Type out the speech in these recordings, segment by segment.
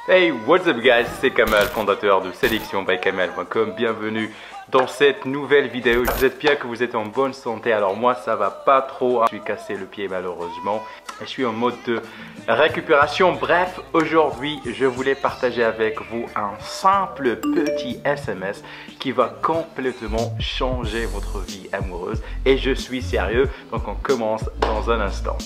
Hey, what's up guys, c'est Kamal, fondateur de sélectionbykamal.com. Bienvenue dans cette nouvelle vidéo. J'espère que vous êtes en bonne santé. Alors moi ça va pas trop, je suis cassé le pied malheureusement et je suis en mode de récupération. Bref, aujourd'hui je voulais partager avec vous un simple petit SMS qui va complètement changer votre vie amoureuse. Et je suis sérieux, donc on commence dans un instant.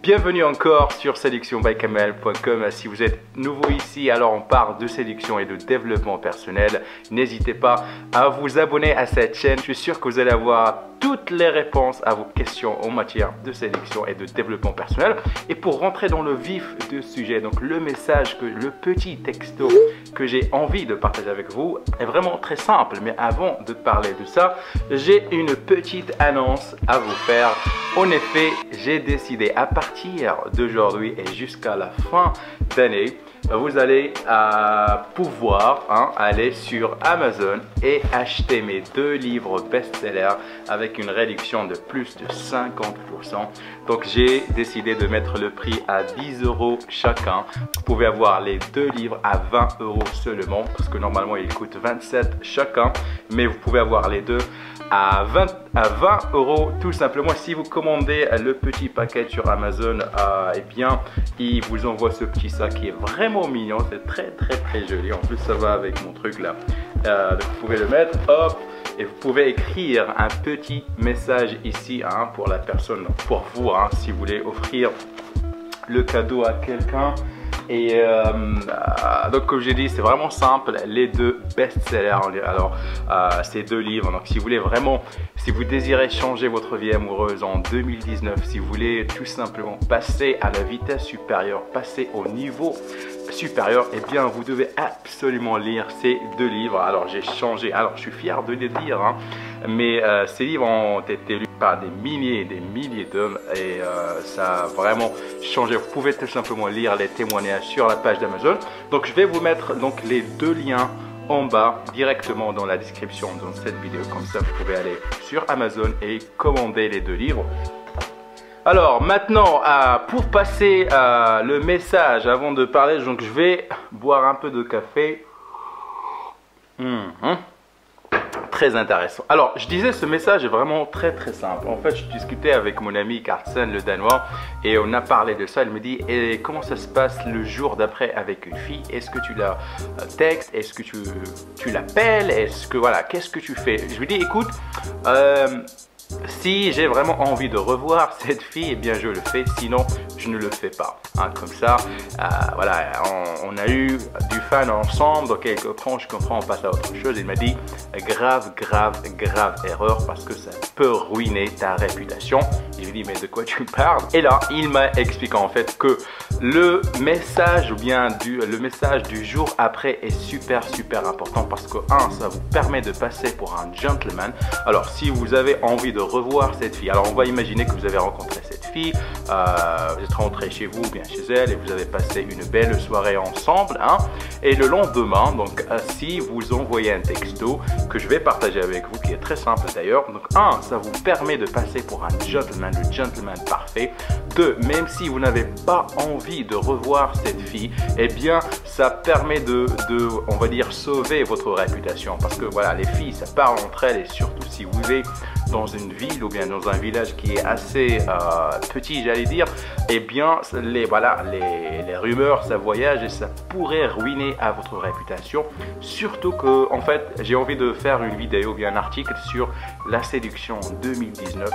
Bienvenue encore sur sélectionbykamal.com. Si vous êtes nouveau ici, alors on parle de séduction et de développement personnel. N'hésitez pas à vous abonner à cette chaîne. Je suis sûr que vous allez avoir toutes les réponses à vos questions en matière de séduction et de développement personnel. Et pour rentrer dans le vif du sujet, donc le message, le petit texto que j'ai envie de partager avec vous est vraiment très simple. Mais avant de parler de ça, j'ai une petite annonce à vous faire. En effet, j'ai décidé à partir d'aujourd'hui et jusqu'à la fin d'année, vous allez pouvoir aller sur Amazon et acheter mes 2 livres best-sellers avec une réduction de plus de 50%. Donc j'ai décidé de mettre le prix à 10 € chacun. Vous pouvez avoir les 2 livres à 20 € seulement parce que normalement ils coûtent 27 chacun, mais vous pouvez avoir les deux à 20 € tout simplement. Si vous commandez le petit paquet sur Amazon, eh bien il vous envoie ce petit sac qui est vraiment mignon. C'est très joli. En plus ça va avec mon truc là. Donc vous pouvez le mettre, hop, et vous pouvez écrire un petit message ici pour la personne, pour vous, si vous voulez offrir le cadeau à quelqu'un. Et donc comme j'ai dit, c'est vraiment simple, les 2 best-sellers. Alors ces 2 livres, donc si vous voulez vraiment, si vous désirez changer votre vie amoureuse en 2019, si vous voulez tout simplement passer à la vitesse supérieure, passer au niveau supérieur, eh bien vous devez absolument lire ces 2 livres. Alors j'ai changé, alors je suis fier de les lire, mais ces livres ont été lus par des milliers et des milliers d'hommes et ça a vraiment changé. Vous pouvez tout simplement lire les témoignages sur la page d'Amazon. Donc je vais vous mettre donc les 2 liens en bas directement dans la description de cette vidéo, comme ça vous pouvez aller sur Amazon et commander les 2 livres. Alors maintenant, pour passer le message, avant de parler, donc je vais boire un peu de café. Très intéressant. Alors je disais, ce message est vraiment très simple. En fait, je discutais avec mon ami Carsten, le Danois, et on a parlé de ça. Il me dit, et comment ça se passe le jour d'après avec une fille? Est-ce que tu la textes? Est-ce que tu l'appelles? Est-ce que voilà, qu'est-ce que tu fais? Je lui dis, écoute, si j'ai vraiment envie de revoir cette fille, eh bien je le fais, sinon je ne le fais pas. Comme ça, voilà, on a eu du fun ensemble, ok, je comprends, on passe à autre chose. Il m'a dit, grave erreur, parce que ça peut ruiner ta réputation. Je lui ai dit, mais de quoi tu parles? Et là, il m'a expliqué en fait que le message, ou bien le message du jour après est super important, parce que ça vous permet de passer pour un gentleman. Alors si vous avez envie de revoir cette fille, alors on va imaginer que vous avez rencontré cette fille, vous êtes rentré chez vous ou bien chez elle et vous avez passé une belle soirée ensemble, et le lendemain, donc si vous envoyez un texto que je vais partager avec vous, qui est très simple d'ailleurs, donc ça vous permet de passer pour un gentleman, le gentleman parfait. 2, même si vous n'avez pas envie de revoir cette fille, eh bien ça permet de on va dire, sauver votre réputation, parce que voilà, les filles ça parle entre elles, et surtout si vous vivez dans une ville ou bien dans un village qui est assez petit, j'allais dire, eh bien les rumeurs ça voyage et ça pourrait ruiner à votre réputation. Surtout que en fait j'ai envie de faire une vidéo ou bien un article sur la séduction en 2019.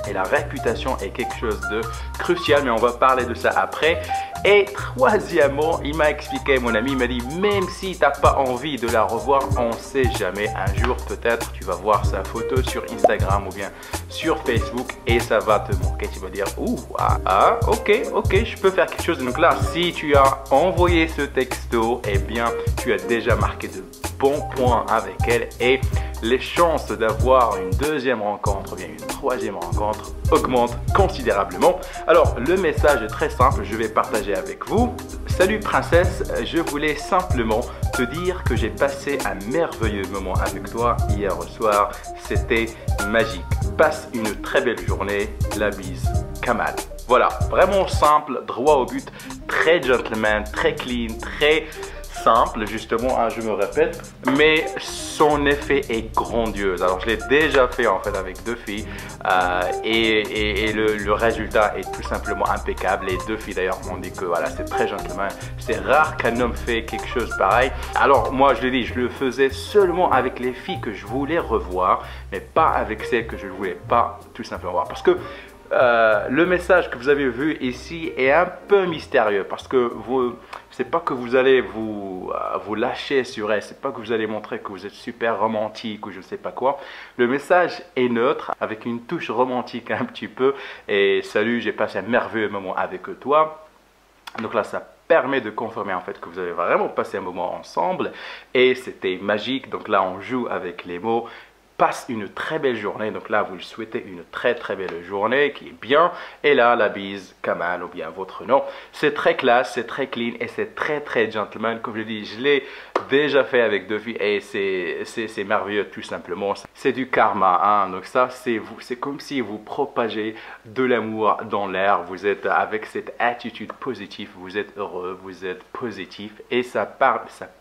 Et la réputation est quelque chose de crucial, mais on va parler de ça après. Et troisièmement, il m'a expliqué, mon ami, il m'a dit, même si tu n'as pas envie de la revoir, on ne sait jamais, un jour peut-être tu vas voir sa photo sur Instagram ou bien sur Facebook et ça va te manquer. Tu vas dire, ok, je peux faire quelque chose. Donc là, si tu as envoyé ce texto, eh bien tu as déjà marqué de bons points avec elle, et les chances d'avoir une deuxième rencontre ou bien une troisième rencontre augmente considérablement. Alors, le message est très simple, je vais partager avec vous. Salut princesse, je voulais simplement te dire que j'ai passé un merveilleux moment avec toi hier au soir. C'était magique. Passe une très belle journée. La bise, Kamal. Voilà, vraiment simple, droit au but, très gentleman, très clean, très simple, justement, hein, je me répète, mais son effet est grandiose. Alors, je l'ai déjà fait en fait avec deux filles et le résultat est tout simplement impeccable. Les deux filles d'ailleurs m'ont dit que voilà, c'est très gentleman. C'est rare qu'un homme fait quelque chose pareil. Alors, moi, je l'ai dit, je le faisais seulement avec les filles que je voulais revoir, mais pas avec celles que je ne voulais pas tout simplement voir. Parce que le message que vous avez vu ici est un peu mystérieux parce que c'est pas que vous allez vous lâcher sur elle, c'est pas que vous allez montrer que vous êtes super romantique ou je sais pas quoi. Le message est neutre avec une touche romantique un petit peu et salut, j'ai passé un merveilleux moment avec toi. Donc là, ça permet de confirmer en fait que vous avez vraiment passé un moment ensemble et c'était magique. Donc là, on joue avec les mots. Passe une très belle journée. Donc là, vous lui souhaitez une très belle journée qui est bien. Et là, la bise, Kamal ou bien votre nom. C'est très classe, c'est très clean et c'est très gentleman. Comme je dis, je l'ai déjà fait avec deux filles et c'est merveilleux tout simplement. C'est du karma. Hein. Donc ça, c'est comme si vous propagez de l'amour dans l'air. Vous êtes avec cette attitude positive. Vous êtes heureux, vous êtes positif et ça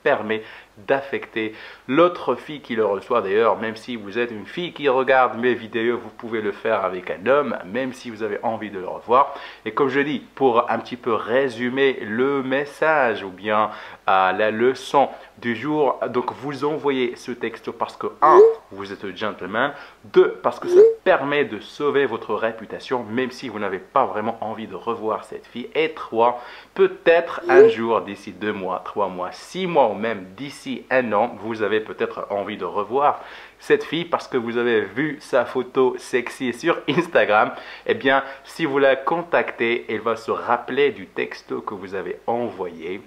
permet d'affecter l'autre fille qui le reçoit. D'ailleurs, même si vous êtes une fille qui regarde mes vidéos, vous pouvez le faire avec un homme, même si vous avez envie de le revoir. Et comme je dis, pour un petit peu résumer le message ou bien la leçon du jour, donc vous envoyez ce texto parce que 1, vous êtes gentleman, 2, parce que ça permet de sauver votre réputation, même si vous n'avez pas vraiment envie de revoir cette fille, et 3, peut-être un jour, d'ici 2 mois, 3 mois, 6 mois ou même d'ici 1 an, vous avez peut-être envie de revoir cette fille parce que vous avez vu sa photo sexy sur Instagram. Eh bien, si vous la contactez, elle va se rappeler du texto que vous avez envoyé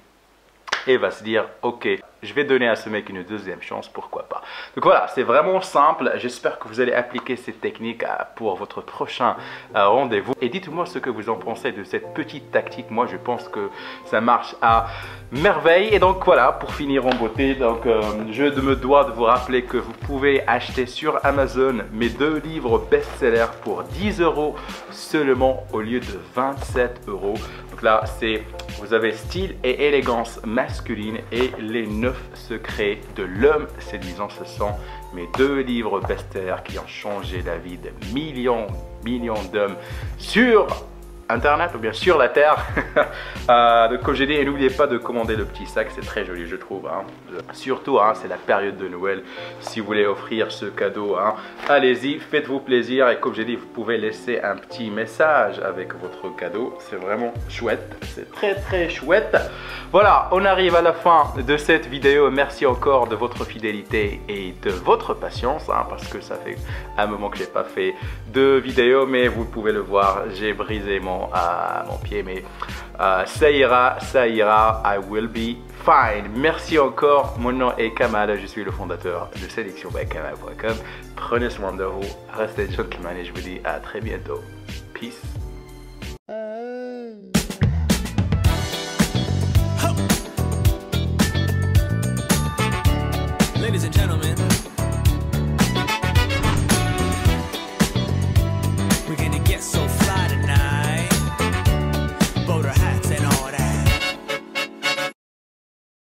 et va se dire, ok, je vais donner à ce mec une deuxième chance, pourquoi pas. Donc voilà, c'est vraiment simple. J'espère que vous allez appliquer cette technique pour votre prochain rendez-vous. Et dites-moi ce que vous en pensez de cette petite tactique. Moi, je pense que ça marche à merveille. Et donc voilà, pour finir en beauté, donc, je me dois de vous rappeler que vous pouvez acheter sur Amazon mes 2 livres best-sellers pour 10 € seulement au lieu de 27 €. Donc là, vous avez style et élégance masculine et les 9 secrets de l'homme séduisant. Ce sont mes 2 livres best-sellers qui ont changé la vie de millions d'hommes sur Internet ou bien sur la Terre. Donc comme j'ai dit, n'oubliez pas de commander le petit sac, c'est très joli je trouve. Hein. Surtout, hein, c'est la période de Noël. Si vous voulez offrir ce cadeau, hein, allez-y, faites-vous plaisir. Et comme j'ai dit, vous pouvez laisser un petit message avec votre cadeau. C'est vraiment chouette, c'est très chouette. Voilà, on arrive à la fin de cette vidéo. Merci encore de votre fidélité et de votre patience, hein, parce que ça fait un moment que j'ai pas fait de vidéo, mais vous pouvez le voir, j'ai brisé mon pied, mais ça ira, I will be fine. Merci encore, mon nom est Kamal, je suis le fondateur de sélectionbykamal.com. Prenez soin de vous, restez gentleman et je vous dis à très bientôt. Peace.